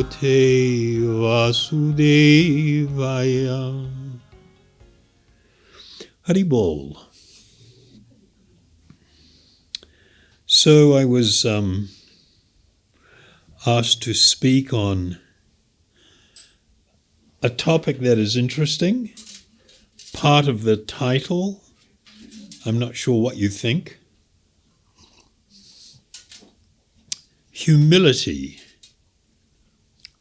Bhagavate Vasudevaya. Hari Bol. So I was asked to speak on a topic that is interesting. Part of the title, I'm not sure what you think. Humility,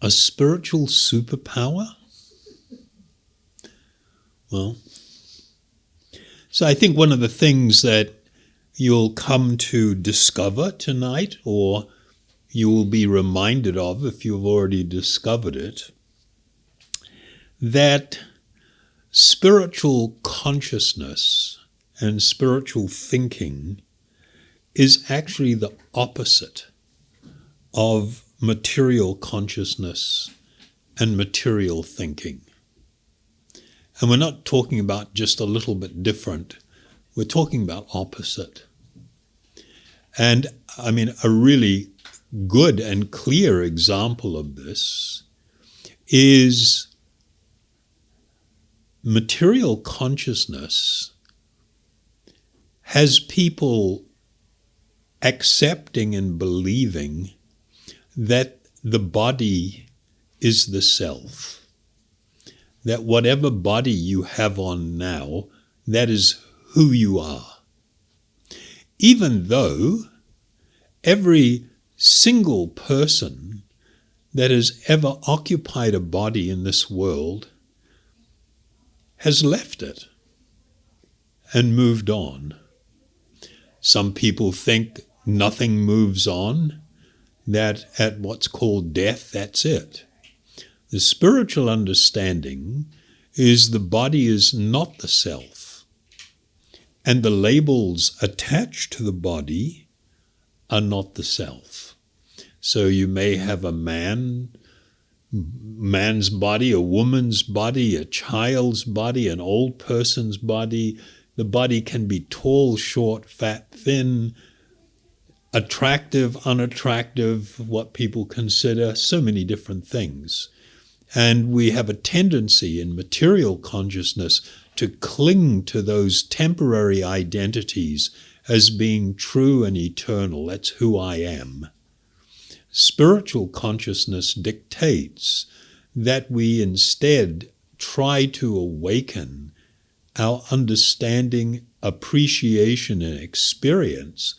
a spiritual superpower? Well, so I think one of the things that you'll come to discover tonight, or you will be reminded of if you've already discovered it, that spiritual consciousness and spiritual thinking is actually the opposite of material consciousness and material thinking. And we're not talking about just a little bit different. We're talking about opposite. And I mean, a really good and clear example of this is material consciousness has people accepting and believing that the body is the self. That whatever body you have on now, that is who you are. Even though every single person that has ever occupied a body in this world has left it and moved on. Some people think nothing moves on, that at what's called death, that's it. The spiritual understanding is the body is not the self, and the labels attached to the body are not the self. So you may have a man's body, a woman's body, a child's body, an old person's body. The body can be tall, short, fat, thin, attractive, unattractive, what people consider, so many different things. And we have a tendency in material consciousness to cling to those temporary identities as being true and eternal. That's who I am. Spiritual consciousness dictates that we instead try to awaken our understanding, appreciation, and experience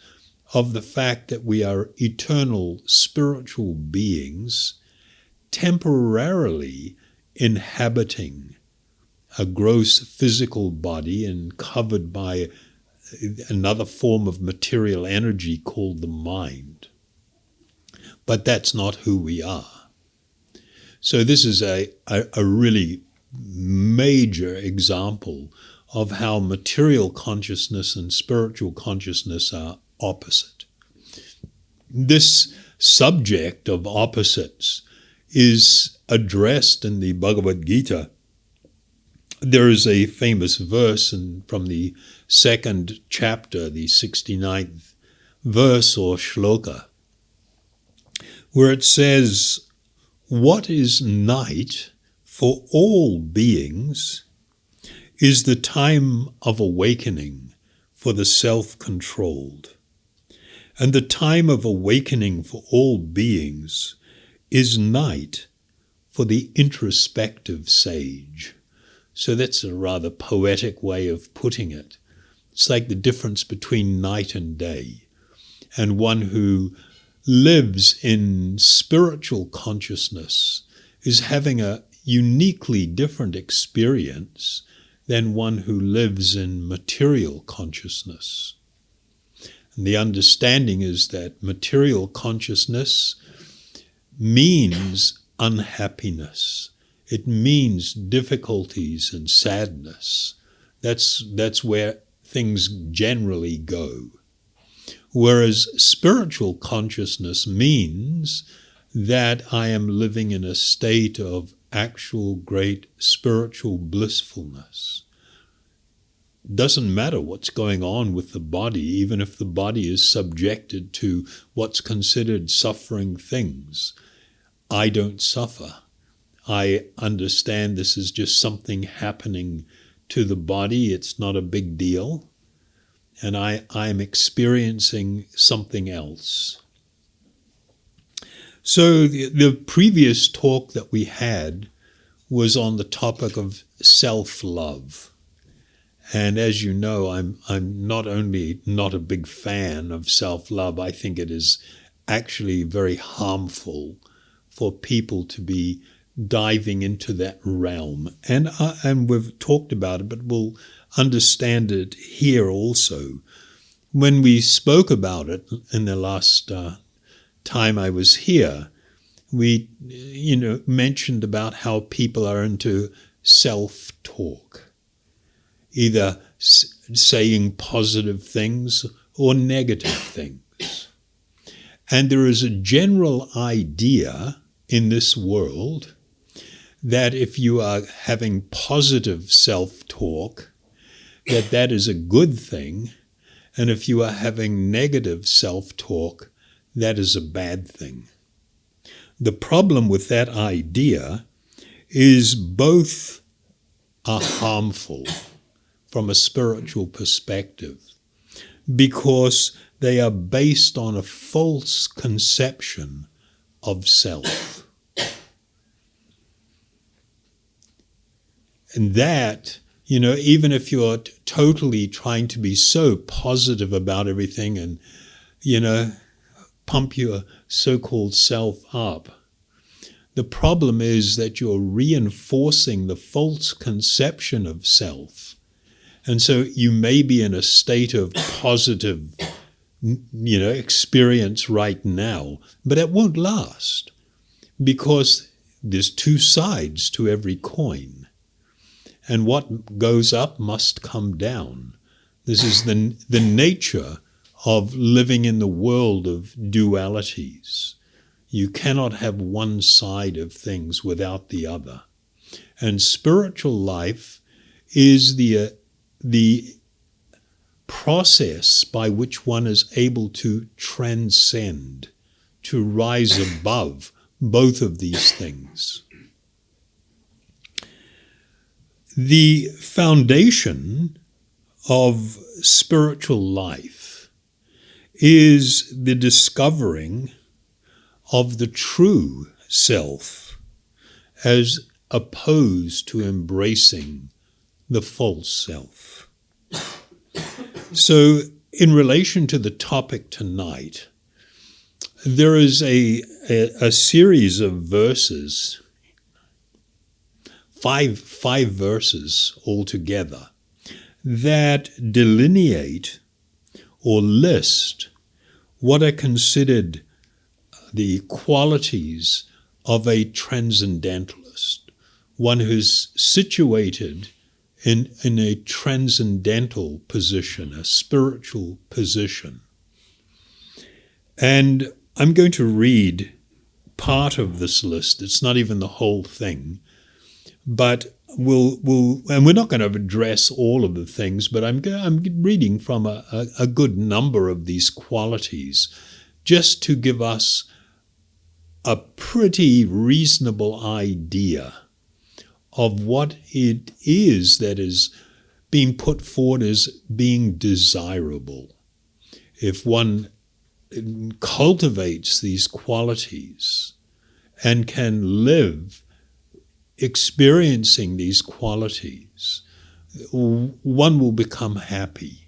of the fact that we are eternal spiritual beings temporarily inhabiting a gross physical body and covered by another form of material energy called the mind. But that's not who we are. So this is a really major example of how material consciousness and spiritual consciousness are opposite. This subject of opposites is addressed in the Bhagavad-gītā. There is a famous verse from the second chapter, the 69th verse or shloka, where it says, "What is night for all beings is the time of awakening for the self-controlled. And the time of awakening for all beings is night for the introspective sage." So that's a rather poetic way of putting it. It's like the difference between night and day. And one who lives in spiritual consciousness is having a uniquely different experience than one who lives in material consciousness. And the understanding is that material consciousness means unhappiness. It means difficulties and sadness. That's where things generally go. Whereas spiritual consciousness means that I am living in a state of actual great spiritual blissfulness. Doesn't matter what's going on with the body, even if the body is subjected to what's considered suffering things. I don't suffer. I understand this is just something happening to the body. It's not a big deal. And I'm experiencing something else. So the previous talk that we had was on the topic of self-love. And as you know, I'm not only not a big fan of self-love, I think it is actually very harmful for people to be diving into that realm. And we've talked about it, but we'll understand it here also. When we spoke about it in the last time I was here, we mentioned about how people are into self-talk, either saying positive things or negative things. And there is a general idea in this world that if you are having positive self-talk, that is a good thing, and if you are having negative self-talk, that is a bad thing. The problem with that idea is both are harmful from a spiritual perspective because they are based on a false conception of self. And that, even if you're totally trying to be so positive about everything and, pump your so-called self up, the problem is that you're reinforcing the false conception of self. And so you may be in a state of positive, experience right now, but it won't last because there's two sides to every coin. And what goes up must come down. This is the nature of living in the world of dualities. You cannot have one side of things without the other. And spiritual life is the process by which one is able to transcend, to rise above both of these things. The foundation of spiritual life is the discovering of the true self as opposed to embracing the false self. So in relation to the topic tonight, there is a series of verses, five verses altogether, that delineate or list what are considered the qualities of a transcendentalist, one who's situated in a transcendental position, a spiritual position. And I'm going to read part of this list. It's not even the whole thing, but and we're not going to address all of the things, but I'm reading from a good number of these qualities just to give us a pretty reasonable idea of what it is that is being put forward as being desirable. If one cultivates these qualities and can live experiencing these qualities, one will become happy.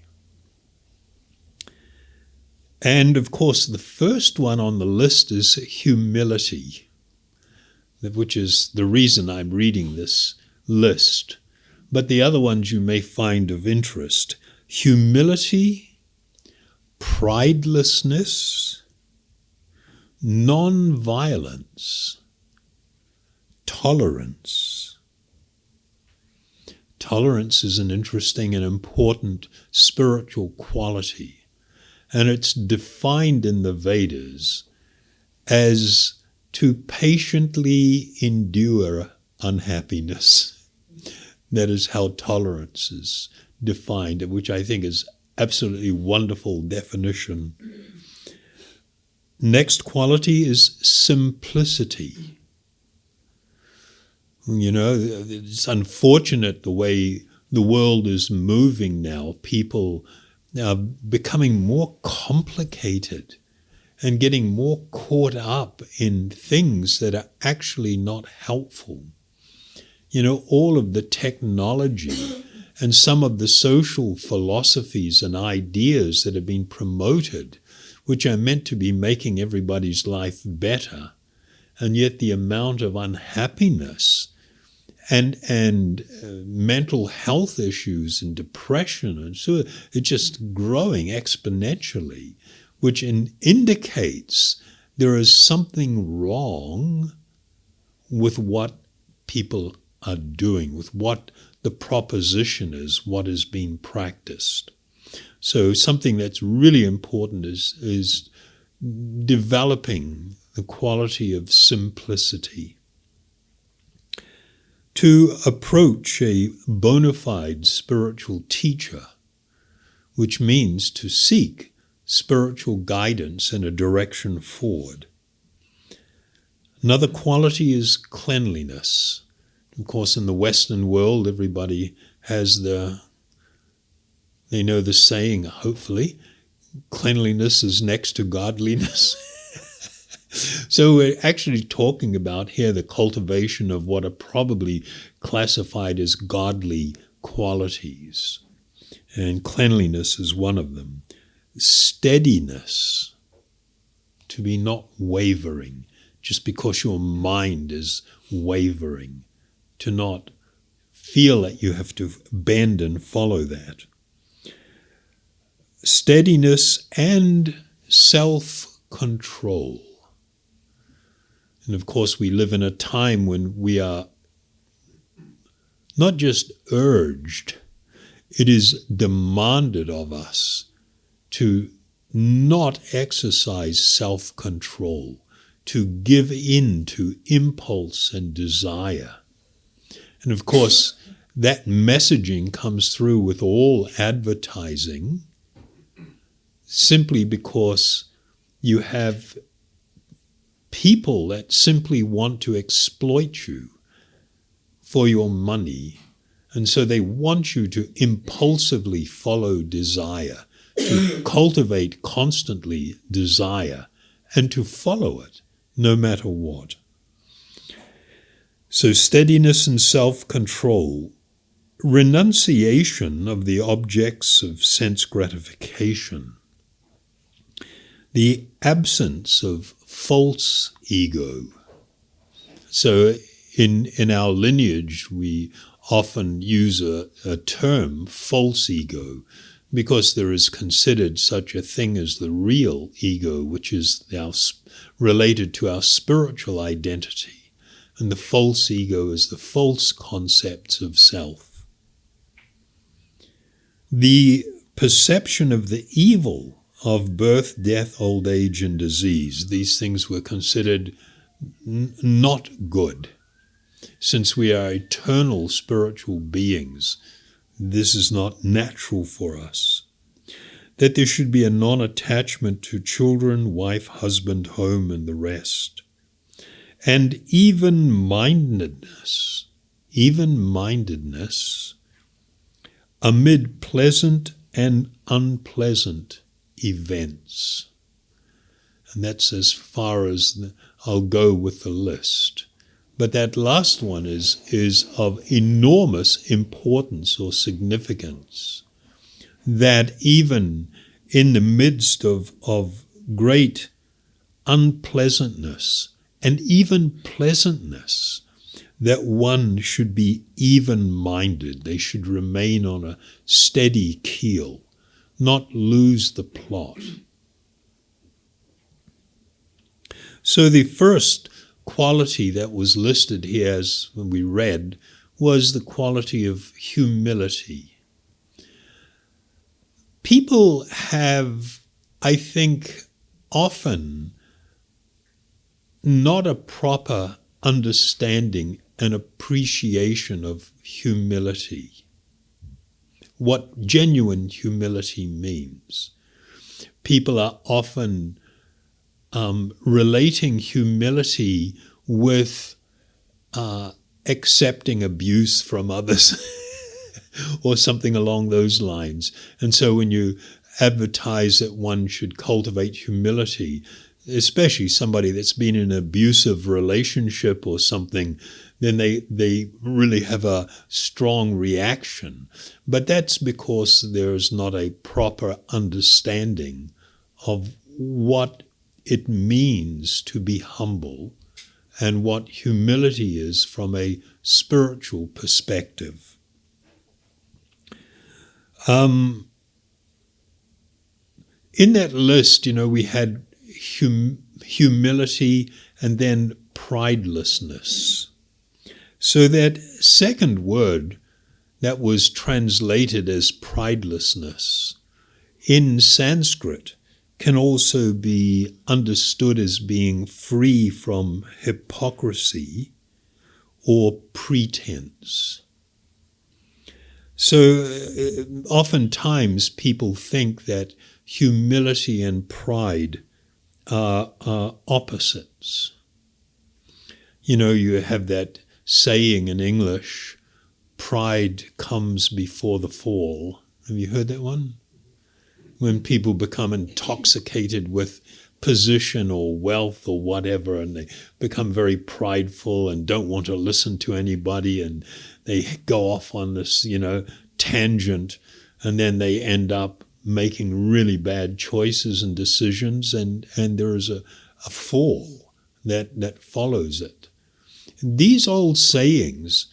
And of course, the first one on the list is humility, which is the reason I'm reading this list. But the other ones you may find of interest: humility, pridelessness, non-violence, tolerance. Tolerance is an interesting and important spiritual quality, and it's defined in the Vedas as to patiently endure unhappiness. That is how tolerance is defined, which I think is absolutely wonderful definition. Next quality is simplicity. You know, it's unfortunate the way the world is moving now. People are becoming more complicated and getting more caught up in things that are actually not helpful. You know, all of the technology and some of the social philosophies and ideas that have been promoted, which are meant to be making everybody's life better, and yet the amount of unhappiness and mental health issues and depression and so it's just growing exponentially, which indicates there is something wrong with what people are doing, with what the proposition is, what is being practiced. So something that's really important is developing the quality of simplicity. To approach a bona fide spiritual teacher, which means to seek spiritual guidance and a direction forward. Another quality is cleanliness. Of course, in the Western world, everybody has they know the saying, hopefully, cleanliness is next to godliness. So we're actually talking about here the cultivation of what are probably classified as godly qualities. And cleanliness is one of them. Steadiness, to be not wavering, just because your mind is wavering, to not feel that you have to bend and follow that. Steadiness and self-control. And of course, we live in a time when we are not just urged, it is demanded of us to not exercise self-control, to give in to impulse and desire. And of course, that messaging comes through with all advertising simply because you have people that simply want to exploit you for your money. And so they want you to impulsively follow desire, to cultivate constantly desire, and to follow it no matter what. So steadiness and self-control, renunciation of the objects of sense gratification, the absence of false ego. So in our lineage, we often use a term, false ego, because there is considered such a thing as the real ego, which is related to our spiritual identity. And the false ego is the false concepts of self. The perception of the evil of birth, death, old age, and disease. These things were considered not good. Since we are eternal spiritual beings, this is not natural for us. That there should be a non-attachment to children, wife, husband, home, and the rest. And even-mindedness amid pleasant and unpleasant events. And that's as far as I'll go with the list. But that last one is of enormous importance or significance, that even in the midst of great unpleasantness and even pleasantness, that one should be even-minded. They should remain on a steady keel, not lose the plot. So the first quality that was listed here, as when we read, was the quality of humility. People have, I think, often not a proper understanding and appreciation of humility, what genuine humility means. People are often relating humility with accepting abuse from others or something along those lines. And so when you advertise that one should cultivate humility, especially somebody that's been in an abusive relationship or something, then they really have a strong reaction. But that's because there's not a proper understanding of what it means to be humble and what humility is from a spiritual perspective. In that list, we had humility and then pridelessness. So that second word that was translated as pridelessness in Sanskrit can also be understood as being free from hypocrisy or pretense. So oftentimes people think that humility and pride are opposites. You have that saying in English, pride comes before the fall. Have you heard that one? When people become intoxicated with position or wealth or whatever, and they become very prideful and don't want to listen to anybody, and they go off on this, tangent, and then they end up making really bad choices and decisions, and there is a fall that follows it. These old sayings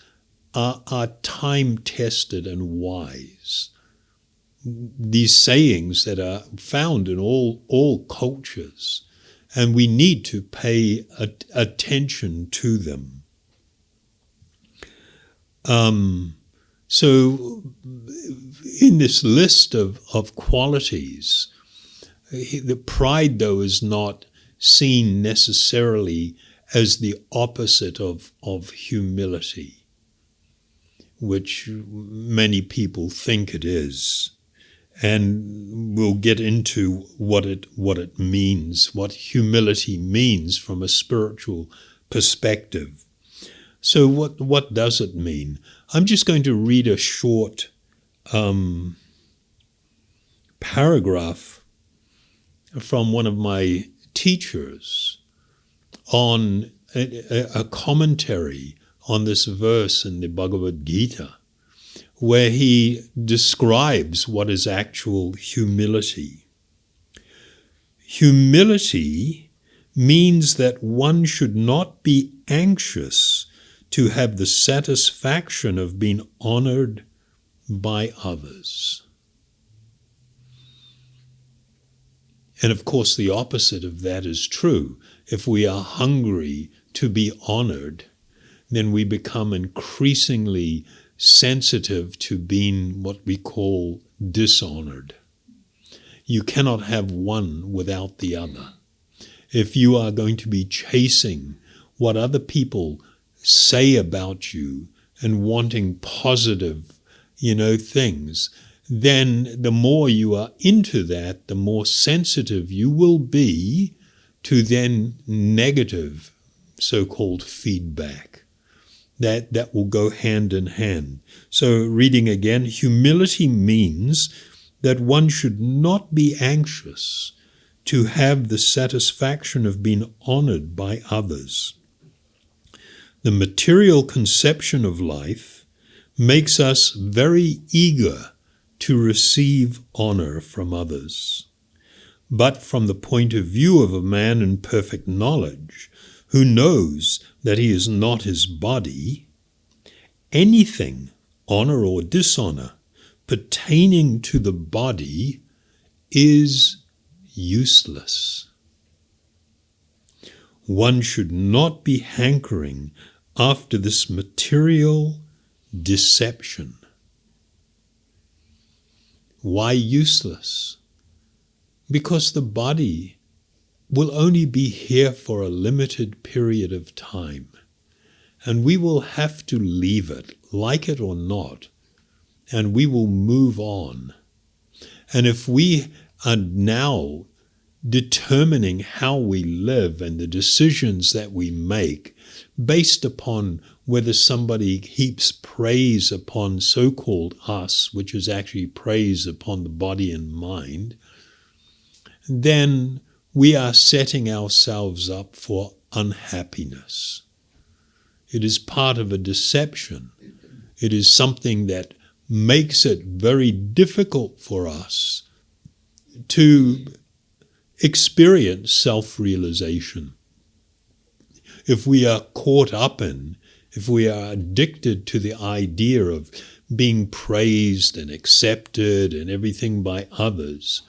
are time-tested and wise. These sayings that are found in all cultures, and we need to pay attention to them. So in this list of qualities, the pride, though, is not seen necessarily as the opposite of humility, which many people think it is. And we'll get into what it means, what humility means from a spiritual perspective. So what does it mean? I'm just going to read a short paragraph from one of my teachers on a commentary on this verse in the Bhagavad-gītā, where he describes what is actual humility. Humility means that one should not be anxious to have the satisfaction of being honored by others. And of course, the opposite of that is true. If we are hungry to be honored, then we become increasingly sensitive to being what we call dishonored. You cannot have one without the other. If you are going to be chasing what other people say about you and wanting positive, things, then the more you are into that, the more sensitive you will be to then negative so-called feedback. That will go hand in hand. So reading again, humility means that one should not be anxious to have the satisfaction of being honored by others. The material conception of life makes us very eager to receive honor from others. But from the point of view of a man in perfect knowledge, who knows that he is not his body, anything, honor or dishonor, pertaining to the body is useless. One should not be hankering after this material deception. Why useless? Because the body will only be here for a limited period of time, and we will have to leave it, like it or not, and we will move on. And if we are now determining how we live and the decisions that we make based upon whether somebody heaps praise upon so-called us, which is actually praise upon the body and mind, then we are setting ourselves up for unhappiness. It is part of a deception. It is something that makes it very difficult for us to experience self-realization. If we are caught up in, if we are addicted to the idea of being praised and accepted and everything by others,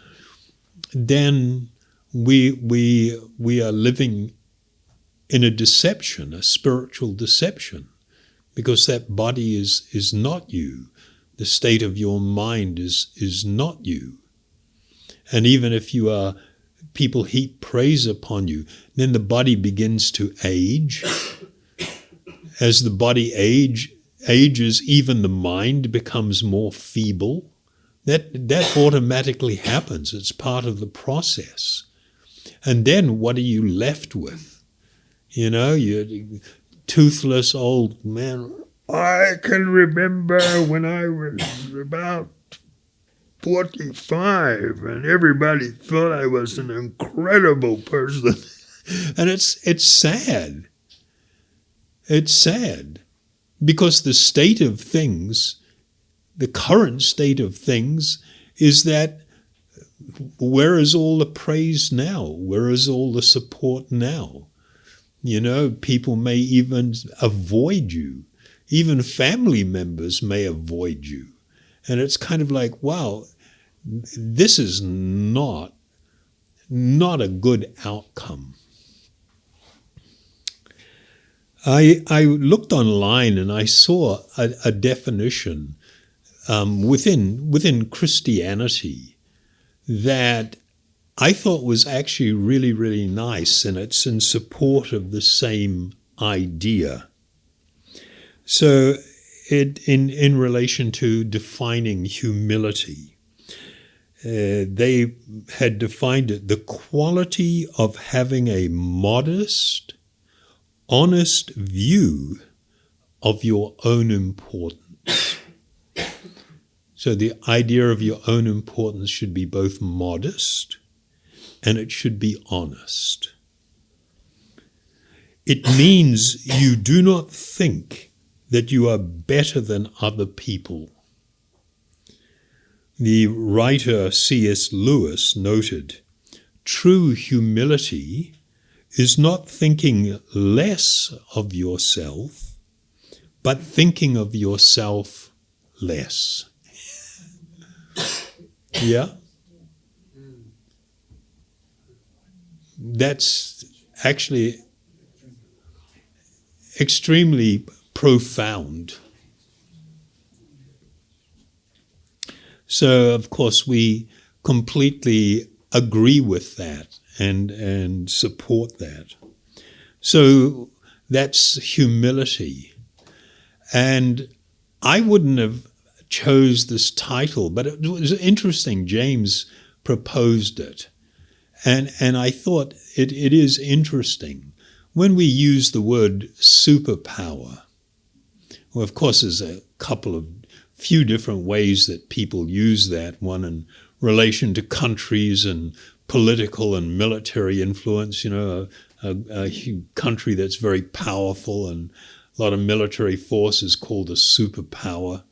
then we are living in a deception, a spiritual deception, because that body is not you. The state of your mind is not you. And even if people heap praise upon you, then the body begins to age. As the body ages, even the mind becomes more feeble. That automatically happens. It's part of the process. And then what are you left with? You're toothless old man. I can remember when I was about 45 and everybody thought I was an incredible person. And it's sad. It's sad because the state of things, the current state of things, is that where is all the praise now? Where is all the support now? People may even avoid you. Even family members may avoid you. And it's kind of like, wow, this is not a good outcome. I looked online and I saw a definition within Christianity that I thought was actually really, really nice, and it's in support of the same idea. So in relation to defining humility, they had defined it, the quality of having a modest, honest view of your own importance. So the idea of your own importance should be both modest and it should be honest. It means you do not think that you are better than other people. The writer C.S. Lewis noted, true humility is not thinking less of yourself, but thinking of yourself less. Yeah? That's actually extremely profound. So, of course, we completely agree with that and support that. So that's humility. And I wouldn't have chose this title, but it was interesting. James proposed it. And I thought it is interesting. When we use the word superpower, well, of course, there's a few different ways that people use that, one in relation to countries and political and military influence, a country that's very powerful and a lot of military force is called a superpower.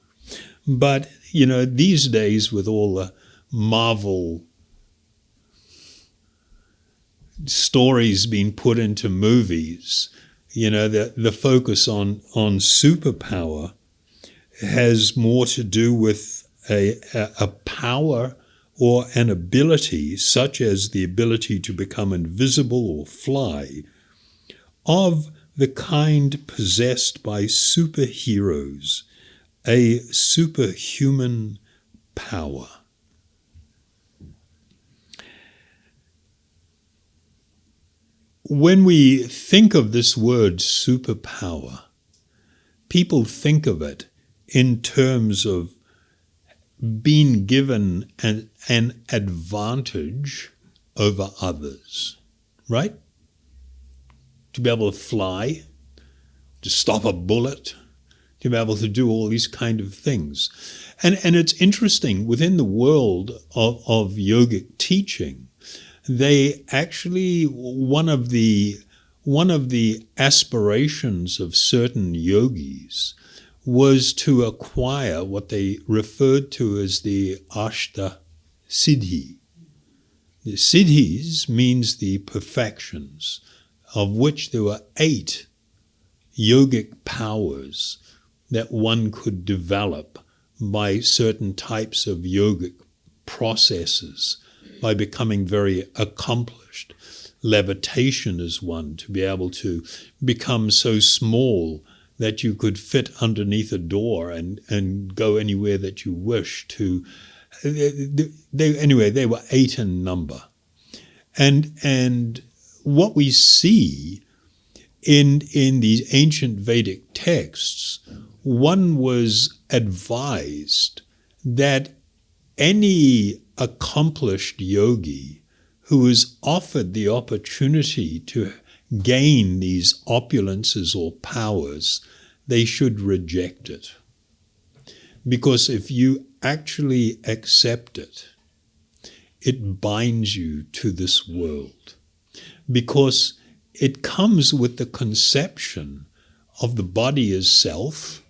But, these days with all the Marvel stories being put into movies, the focus on superpower has more to do with a power or an ability, such as the ability to become invisible or fly, of the kind possessed by superheroes, a superhuman power. When we think of this word superpower, people think of it in terms of being given an advantage over others, right? To be able to fly, to stop a bullet, to be able to do all these kind of things. And it's interesting, within the world of yogic teaching, they actually, one of the aspirations of certain yogis was to acquire what they referred to as the Ashta Siddhi. The Siddhis means the perfections, of which there were 8 yogic powers that one could develop by certain types of yogic processes, by becoming very accomplished. Levitation is one, to be able to become so small that you could fit underneath a door and go anywhere that you wish to. They were 8 in number. And what we see in these ancient Vedic texts, one was advised that any accomplished yogi who is offered the opportunity to gain these opulences or powers, they should reject it. Because if you actually accept it, it binds you to this world. Because it comes with the conception of the body as self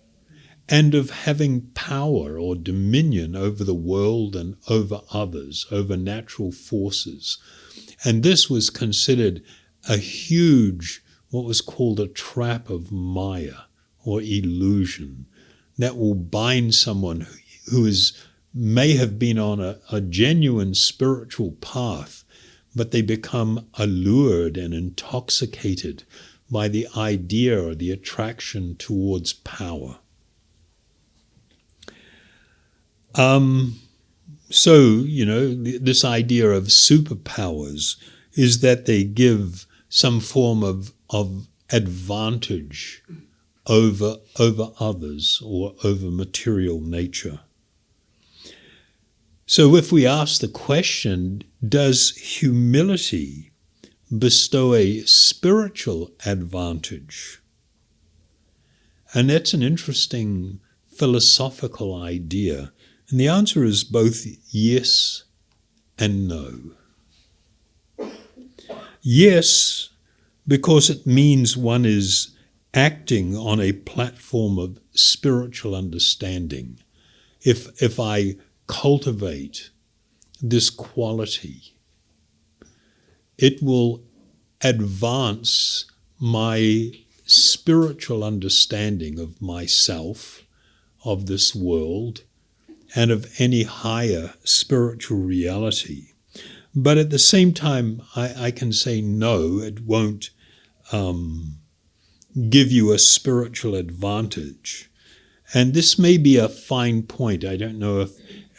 and of having power or dominion over the world and over others, over natural forces. And this was considered a huge, what was called a trap of Maya or illusion that will bind someone who may have been on a genuine spiritual path, but they become allured and intoxicated by the idea or the attraction towards power. So, this idea of superpowers is that they give some form of advantage over others or over material nature. So if we ask the question, does humility bestow a spiritual advantage? And that's an interesting philosophical idea. And the answer is both yes and no. Yes, because it means one is acting on a platform of spiritual understanding. If I cultivate this quality, it will advance my spiritual understanding of myself, of this world, and of any higher spiritual reality. But at the same time, I can say no, it won't give you a spiritual advantage. And this may be a fine point. I don't know if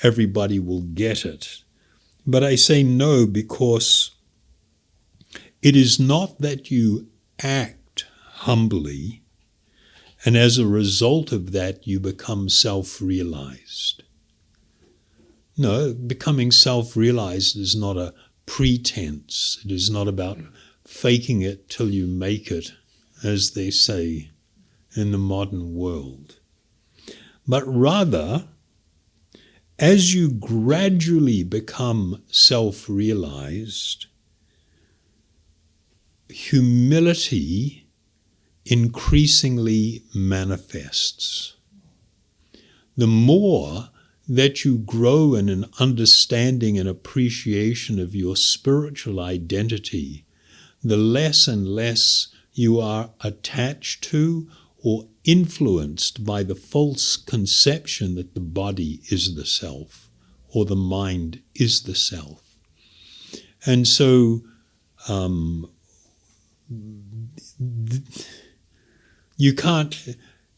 everybody will get it. But I say no because it is not that you act humbly, and as a result of that, you become self-realized. No, becoming self-realized is not a pretense. It is not about faking it till you make it, as they say in the modern world. But rather, as you gradually become self-realized, humility increasingly manifests. The more that you grow in an understanding and appreciation of your spiritual identity, the less and less you are attached to or influenced by the false conception that the body is the self or the mind is the self. And so you can't.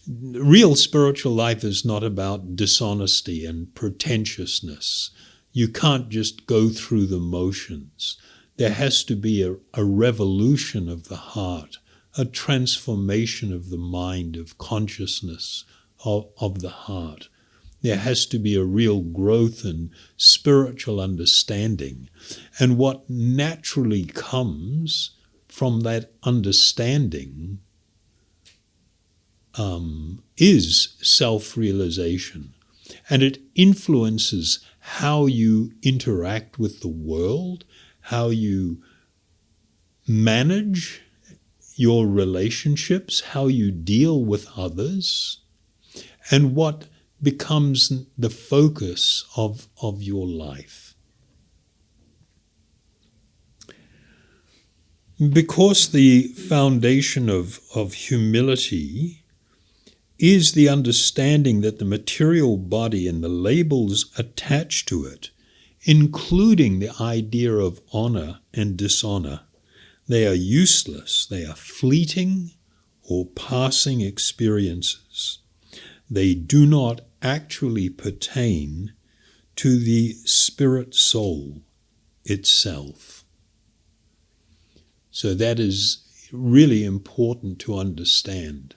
Real spiritual life is not about dishonesty and pretentiousness. You can't just go through the motions. There has to be a revolution of the heart, a transformation of the mind, of consciousness, of the heart. There has to be a real growth in spiritual understanding. And what naturally comes from that understanding is self-realization. And it influences how you interact with the world, how you manage your relationships, how you deal with others, and what becomes the focus of your life. Because the foundation of humility is the understanding that the material body and the labels attached to it, including the idea of honor and dishonor, they are useless, they are fleeting or passing experiences. They do not actually pertain to the spirit soul itself. So that is really important to understand.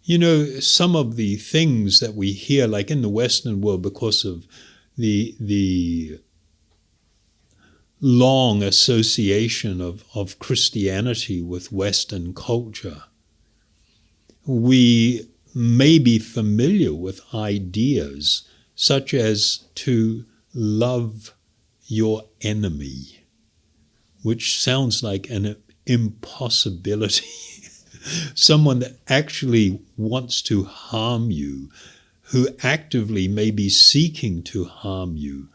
You know, some of the things that we hear, like in the Western world, because of the long association of Christianity with Western culture, we may be familiar with ideas such as to love your enemy, which sounds like an impossibility. Someone that actually wants to harm you, who actively may be seeking to harm you,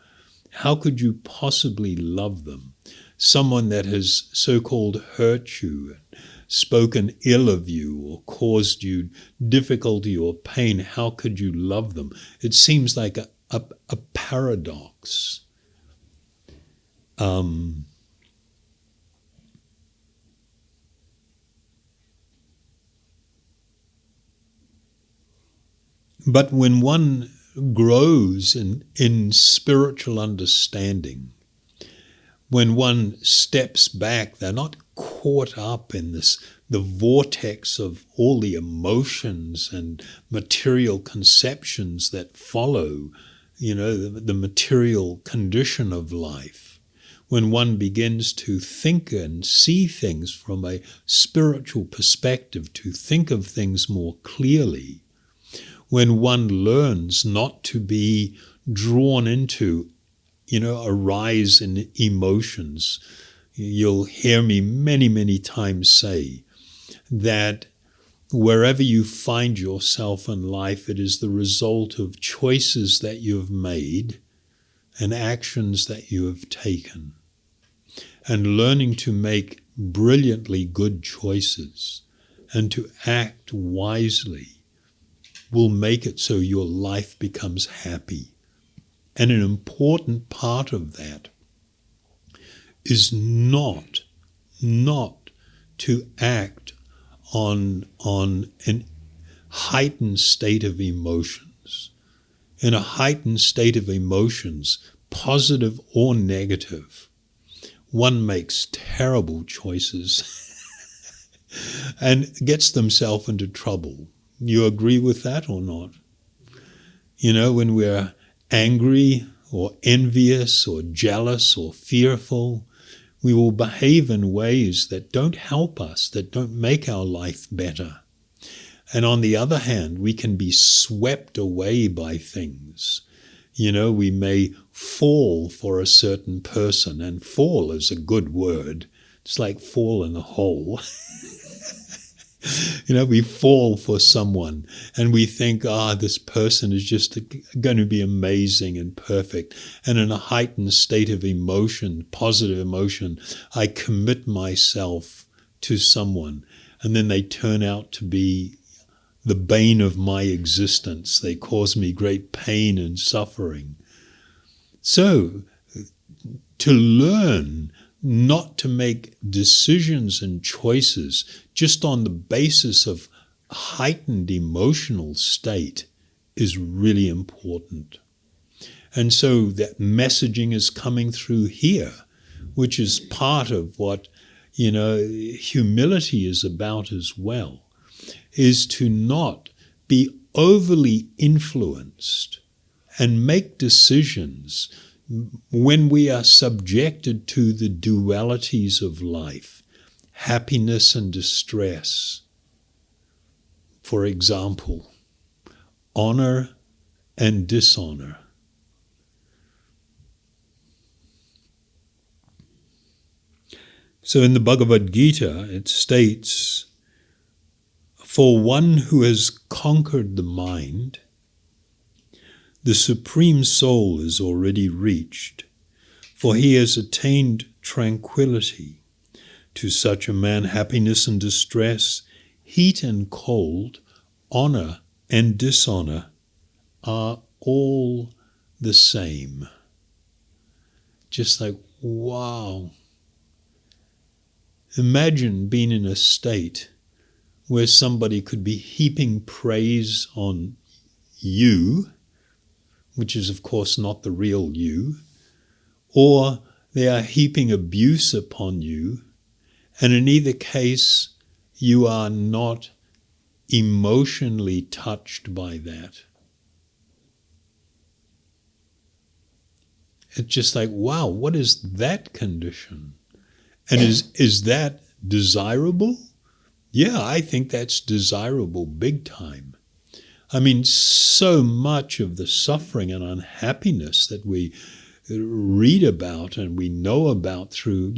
how could you possibly love them? Someone that has so-called hurt you, spoken ill of you, or caused you difficulty or pain, how could you love them? It seems like a paradox. But when one grows in spiritual understanding, when one steps back, they're not caught up in the vortex of all the emotions and material conceptions that follow, you know, the material condition of life. When one begins to think and see things from a spiritual perspective, to think of things more clearly, when one learns not to be drawn into, you know, a rise in emotions. You'll hear me many, many times say that wherever you find yourself in life, it is the result of choices that you have made and actions that you have taken. And learning to make brilliantly good choices and to act wisely will make it so your life becomes happy. And an important part of that is not to act on an heightened state of emotions. In a heightened state of emotions, positive or negative, one makes terrible choices and gets themselves into trouble. You agree with that or not? You know, when we're angry or envious or jealous or fearful, we will behave in ways that don't help us, that don't make our life better. And on the other hand, we can be swept away by things. You know, we may fall for a certain person, and fall is a good word. It's like fall in a hole. You know, we fall for someone and we think, this person is just going to be amazing and perfect. And in a heightened state of emotion, positive emotion, I commit myself to someone. And then they turn out to be the bane of my existence. They cause me great pain and suffering. So, to learn not to make decisions and choices just on the basis of heightened emotional state is really important. And so that messaging is coming through here, which is part of what, you know, humility is about as well, is to not be overly influenced and make decisions when we are subjected to the dualities of life, happiness and distress. For example, honor and dishonor. So in the Bhagavad-gītā it states, for one who has conquered the mind, the Supreme Soul is already reached, for he has attained tranquility. To such a man, happiness and distress, heat and cold, honor and dishonor are all the same. Just like, wow. Imagine being in a state where somebody could be heaping praise on you, which is of course not the real you, or they are heaping abuse upon you, and in either case you are not emotionally touched by that. It's just like, wow, what is that condition? And is that desirable? Yeah, I think that's desirable big time. I mean, so much of the suffering and unhappiness that we read about and we know about through,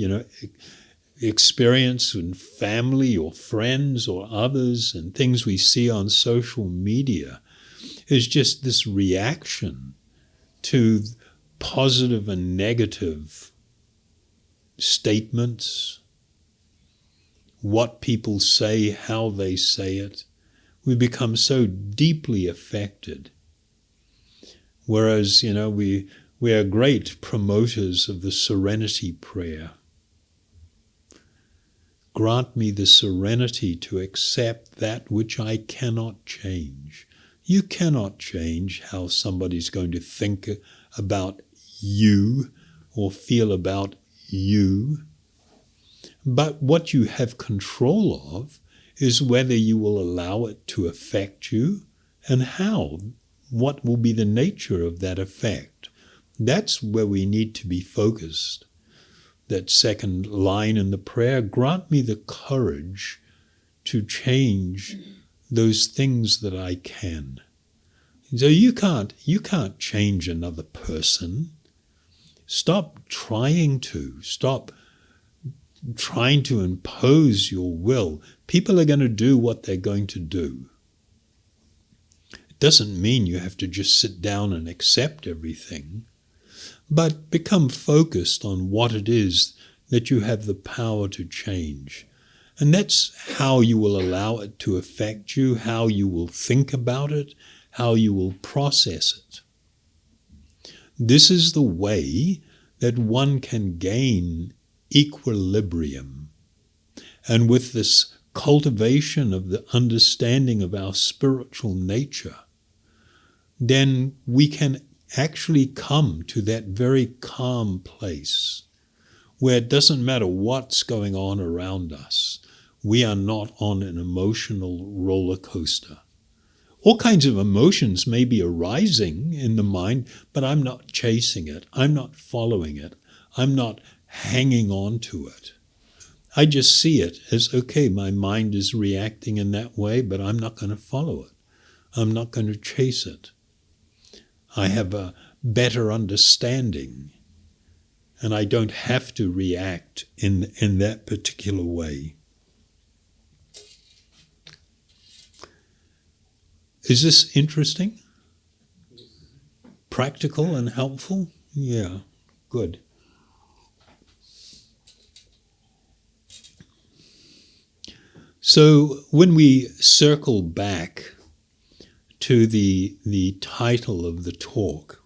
experience in family or friends or others and things we see on social media is just this reaction to positive and negative statements, what people say, how they say it. We become so deeply affected. Whereas, we are great promoters of the serenity prayer. Grant me the serenity to accept that which I cannot change. You cannot change how somebody's going to think about you or feel about you. But what you have control of is whether you will allow it to affect you and how. What will be the nature of that effect? That's where we need to be focused. That second line in the prayer, grant me the courage to change those things that I can. So you can't change another person. Stop trying to. Stop trying to impose your will. People are going to do what they're going to do. It doesn't mean you have to just sit down and accept everything, but become focused on what it is that you have the power to change. And that's how you will allow it to affect you, how you will think about it, how you will process it. This is the way that one can gain equilibrium. And with this cultivation of the understanding of our spiritual nature, then we can actually come to that very calm place where it doesn't matter what's going on around us. We are not on an emotional roller coaster. All kinds of emotions may be arising in the mind, but I'm not chasing it. I'm not following it. I'm not hanging on to it. I just see it as, okay, my mind is reacting in that way, but I'm not going to follow it. I'm not going to chase it. I have a better understanding, and I don't have to react in that particular way. Is this interesting? Practical and helpful? Yeah, good. So when we circle back to the title of the talk,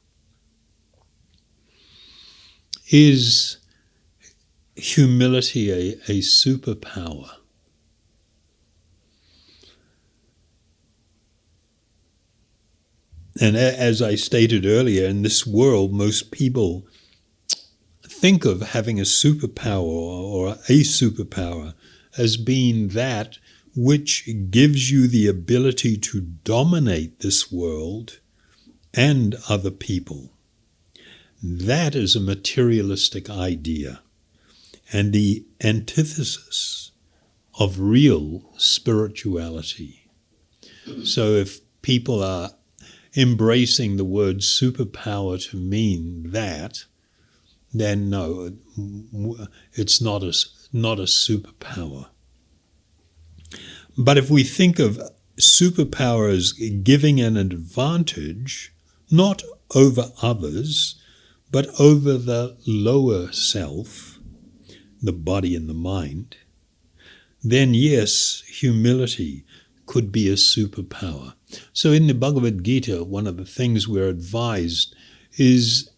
is humility a superpower? And as I stated earlier, in this world, most people think of having a superpower or a superpower as being that which gives you the ability to dominate this world and other people. That is a materialistic idea and the antithesis of real spirituality. So if people are embracing the word superpower to mean that, then no, it's not a superpower. But if we think of superpower as giving an advantage, not over others, but over the lower self, the body and the mind, then yes, humility could be a superpower. So in the Bhagavad-gītā, one of the things we're advised is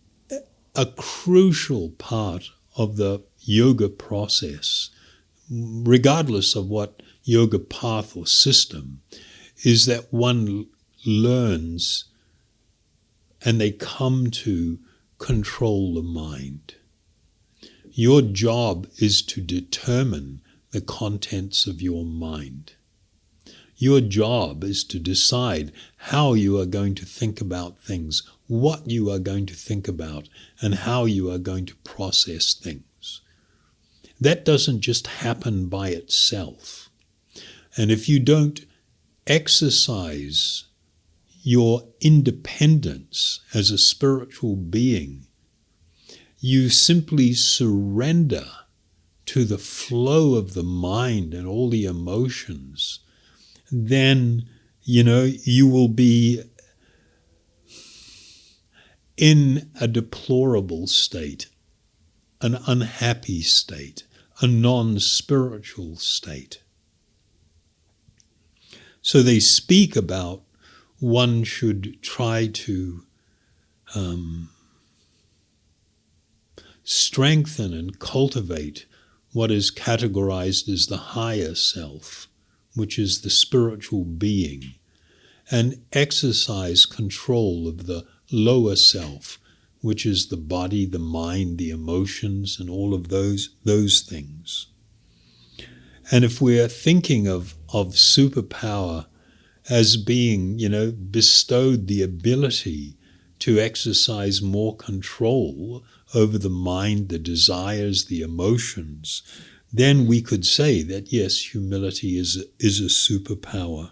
a crucial part of the yoga process, regardless of what yoga path or system, is that one learns and they come to control the mind. Your job is to determine the contents of your mind. Your job is to decide how you are going to think about things, what you are going to think about, and how you are going to process things. That doesn't just happen by itself. And if you don't exercise your independence as a spiritual being, you simply surrender to the flow of the mind and all the emotions, then, you will be in a deplorable state, an unhappy state, a non-spiritual state. So they speak about one should try to strengthen and cultivate what is categorized as the higher self, which is the spiritual being, and exercise control of the lower self, which is the body, the mind, the emotions, and all of those things. And if we're thinking of superpower as being, bestowed the ability to exercise more control over the mind, the desires, the emotions, then we could say that, yes, humility is a superpower.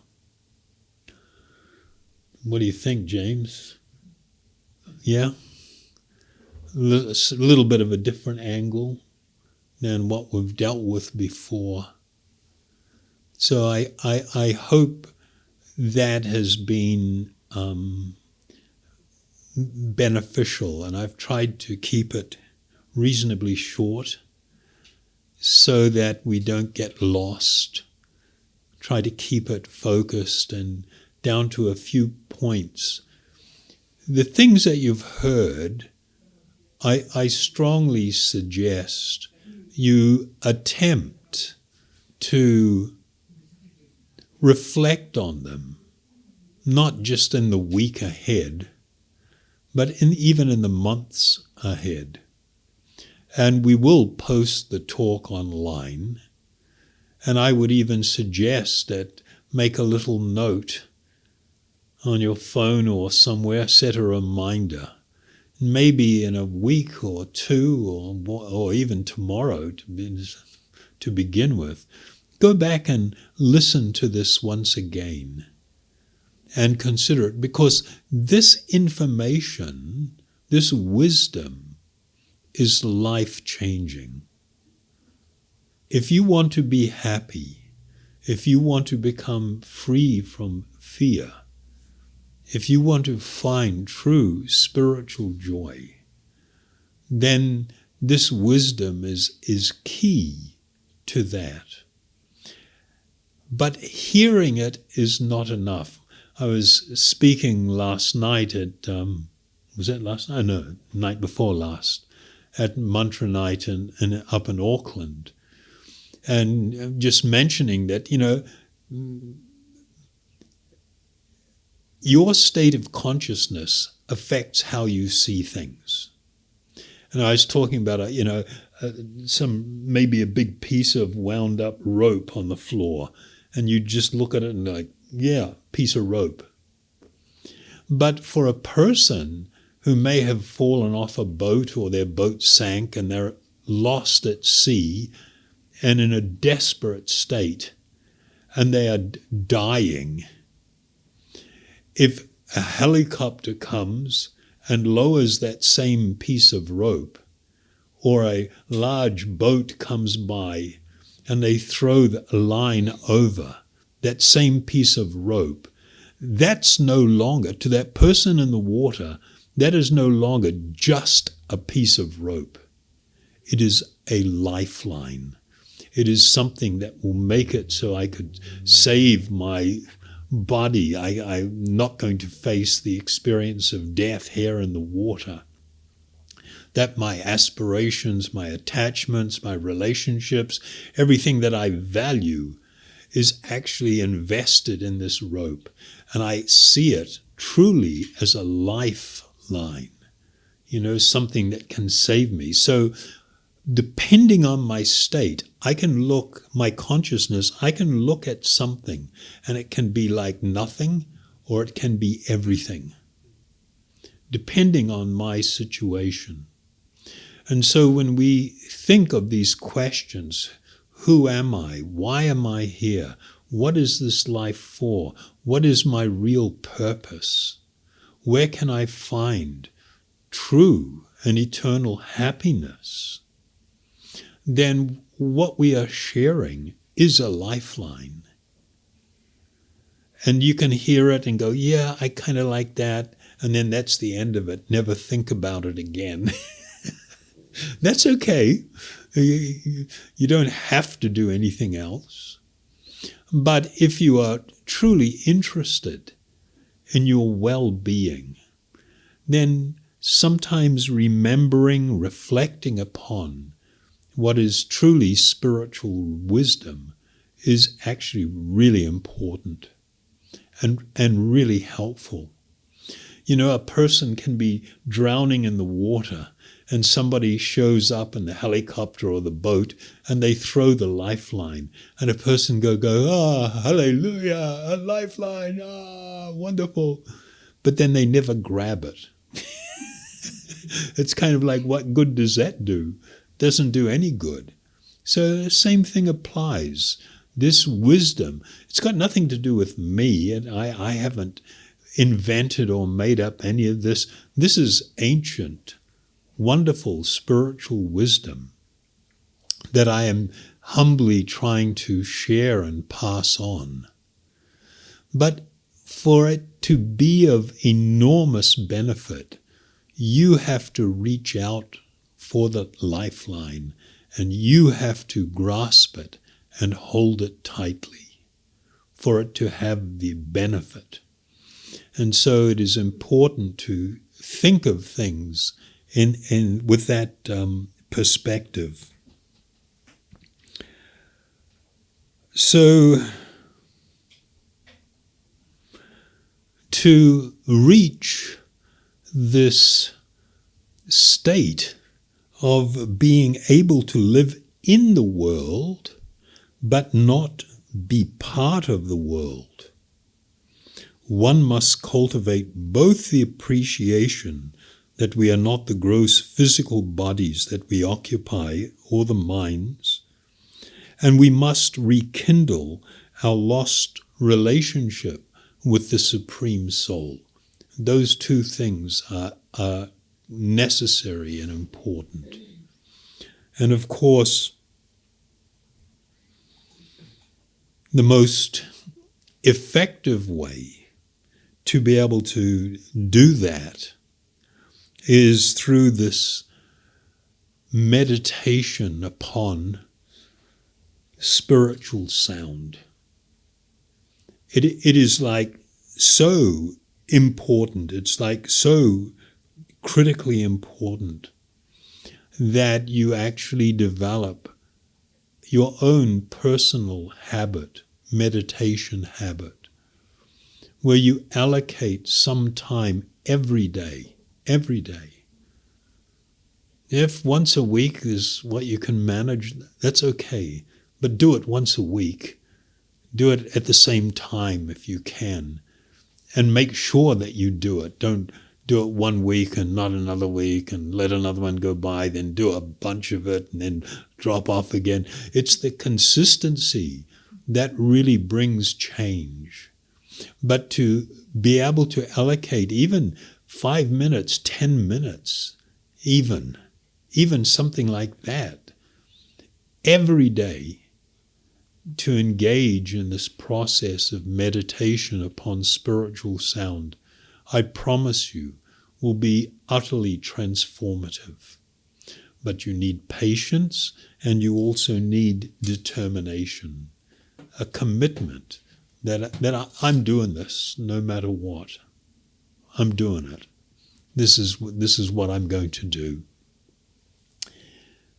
What do you think, James? Yeah? A little bit of a different angle than what we've dealt with before. So I hope that has been beneficial, and I've tried to keep it reasonably short so that we don't get lost. Try to keep it focused and down to a few points. The things that you've heard, I strongly suggest you attempt to reflect on them, not just in the week ahead, but even in the months ahead. And we will post the talk online, and I would even suggest that make a little note on your phone or somewhere, set a reminder, maybe in a week or two or even tomorrow to begin with. Go back and listen to this once again and consider it, because this information, this wisdom, is life-changing. If you want to be happy, if you want to become free from fear, if you want to find true spiritual joy, then this wisdom is key to that. But hearing it is not enough. I was speaking last night at, was that last night? No, night before last, at Mantra Night up in Auckland. And just mentioning that, your state of consciousness affects how you see things. And I was talking about, maybe a big piece of wound up rope on the floor. and you just look at it and like, yeah, piece of rope. But for a person who may have fallen off a boat or their boat sank and they're lost at sea and in a desperate state and they are dying, if a helicopter comes and lowers that same piece of rope, or a large boat comes by and they throw the line over that same piece of rope, that's no longer, to that person in the water, that is no longer just a piece of rope. It is a lifeline. It is something that will make it so I could save my body. I'm not going to face the experience of death here in the water. That my aspirations, my attachments, my relationships, everything that I value is actually invested in this rope. And I see it truly as a lifeline, something that can save me. So depending on my state, my consciousness, I can look at something and it can be like nothing or it can be everything, depending on my situation. And so when we think of these questions, who am I? Why am I here? What is this life for? What is my real purpose? Where can I find true and eternal happiness? Then what we are sharing is a lifeline. And you can hear it and go, yeah, I kind of like that. And then that's the end of it. Never think about it again. That's okay. You don't have to do anything else. But if you are truly interested in your well-being, then sometimes remembering, reflecting upon what is truly spiritual wisdom is actually really important and really helpful. A person can be drowning in the water and somebody shows up in the helicopter or the boat and they throw the lifeline and a person go, hallelujah, a lifeline, wonderful. But then they never grab it. It's kind of like, what good does that do? Doesn't do any good. So the same thing applies. This wisdom, it's got nothing to do with me, and I haven't invented or made up any of this. This is ancient, wonderful spiritual wisdom that I am humbly trying to share and pass on. But for it to be of enormous benefit, you have to reach out for the lifeline and you have to grasp it and hold it tightly for it to have the benefit. And so it is important to think of things with that perspective. So to reach this state of being able to live in the world but not be part of the world, one must cultivate both the appreciation that we are not the gross physical bodies that we occupy or the minds, and we must rekindle our lost relationship with the Supreme Soul. Those two things are necessary and important. And of course, the most effective way to be able to do that is through this meditation upon spiritual sound. It is like so important, it's like so critically important that you actually develop your own personal habit, meditation habit, where you allocate some time every day. If once a week is what you can manage, that's okay, but do it once a week. Do it at the same time if you can. And make sure that you do it. Don't do it 1 week and not another week and let another one go by, then do a bunch of it and then drop off again. It's the consistency that really brings change. But to be able to allocate even 5 minutes, 10 minutes, even something like that, every day, to engage in this process of meditation upon spiritual sound, I promise you, will be utterly transformative. But you need patience, and you also need determination, a commitment that I'm doing this no matter what. I'm doing it. This is what I'm going to do.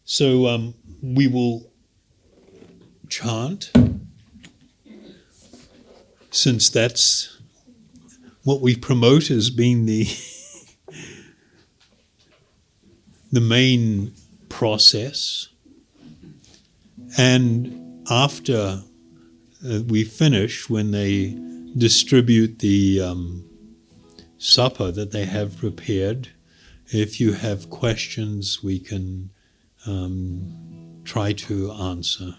So we will chant, since that's what we promote as being the main process. And after we finish, when they distribute the supper that they have prepared, if you have questions, we can try to answer.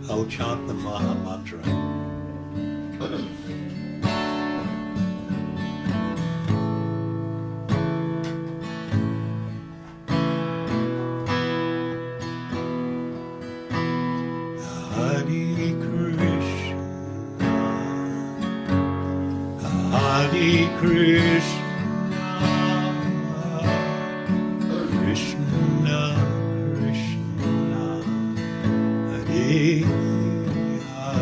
I'll chant the Maha Mantra. Hare Krishna, Krishna Krishna, Hare Hare,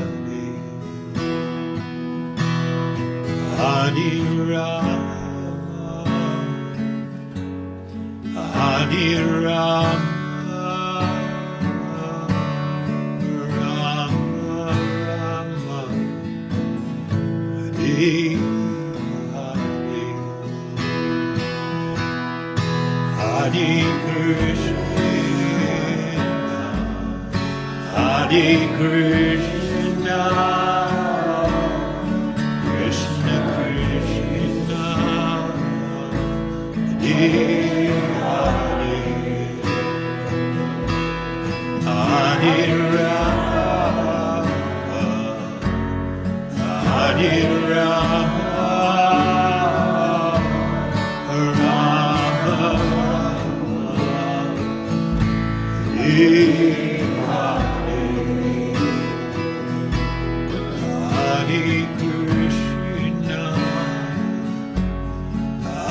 Hare Rama, Hare Rama, Rama Rama, Hare Hare Krishna, Hare Krishna, Krishna Krishna, Hare Hare, Hare Rama, Hare Rama, Hare Krishna,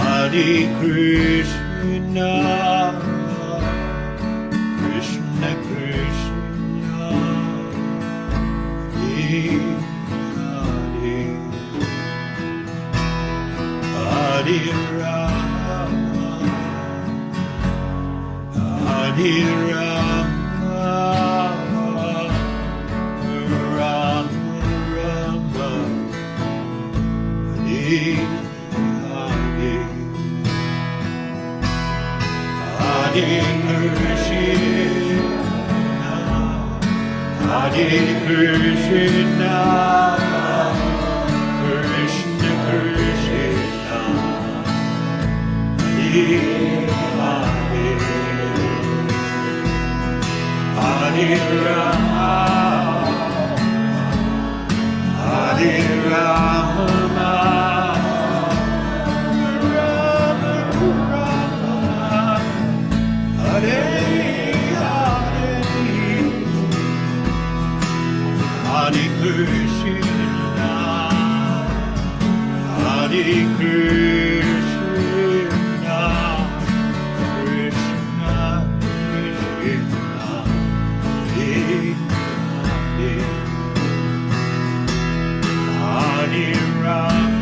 Hare Krishna, Krishna Krishna, Hare Hare, Hare Rama, Hare Rama, Rama Rama, Hare Hare, Hare Krishna, Hare Krishna, Krishna Krishna, Hare Hare Rama, Hare Rama, Rama Rama, Hare Hare, Hare Krishna, Hare Krishna, Krishna Krishna, Hare Rama,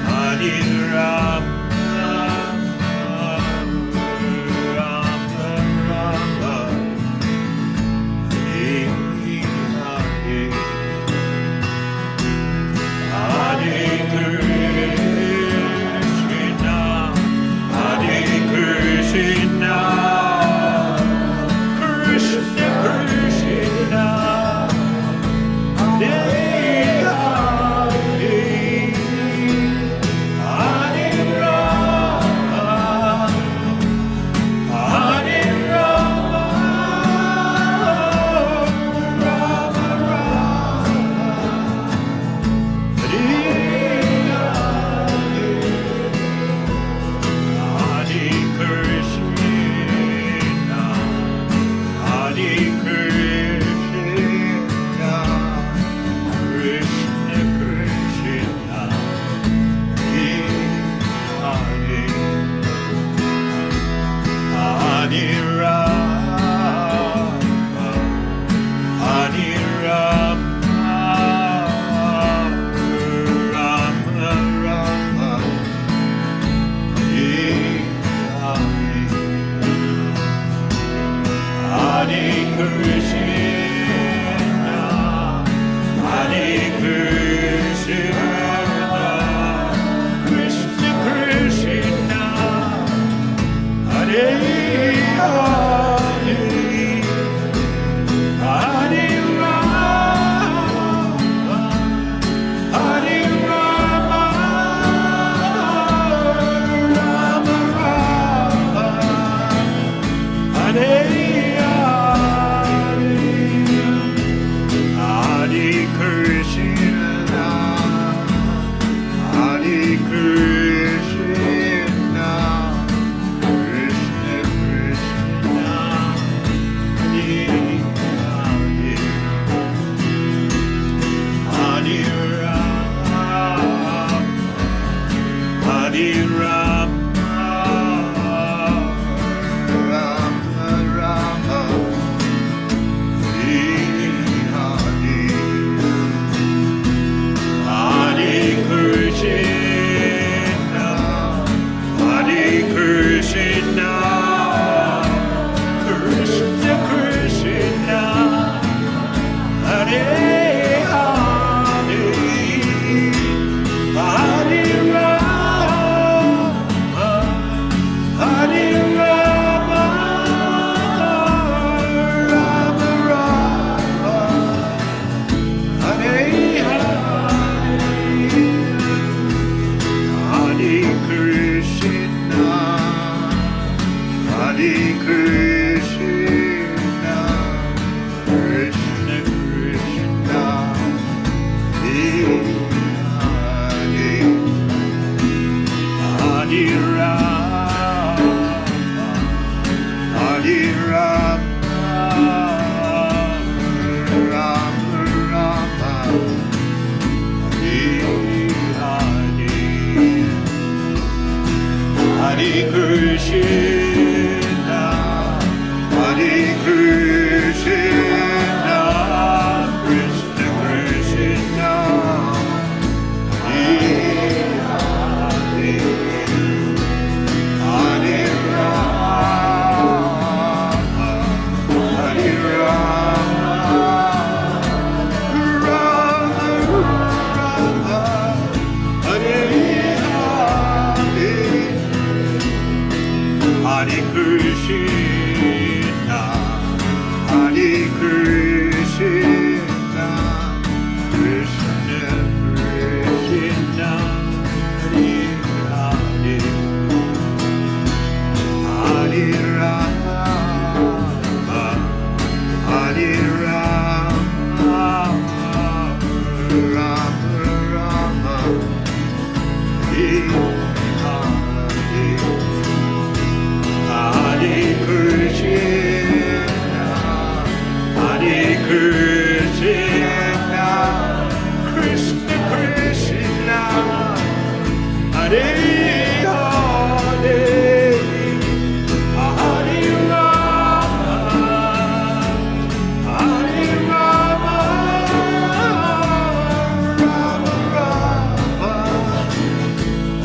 Hare Rama, Rama Rama, Hare Hare, Hare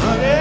Hare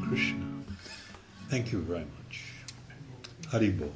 Krishna. Thank you very much. Haribol.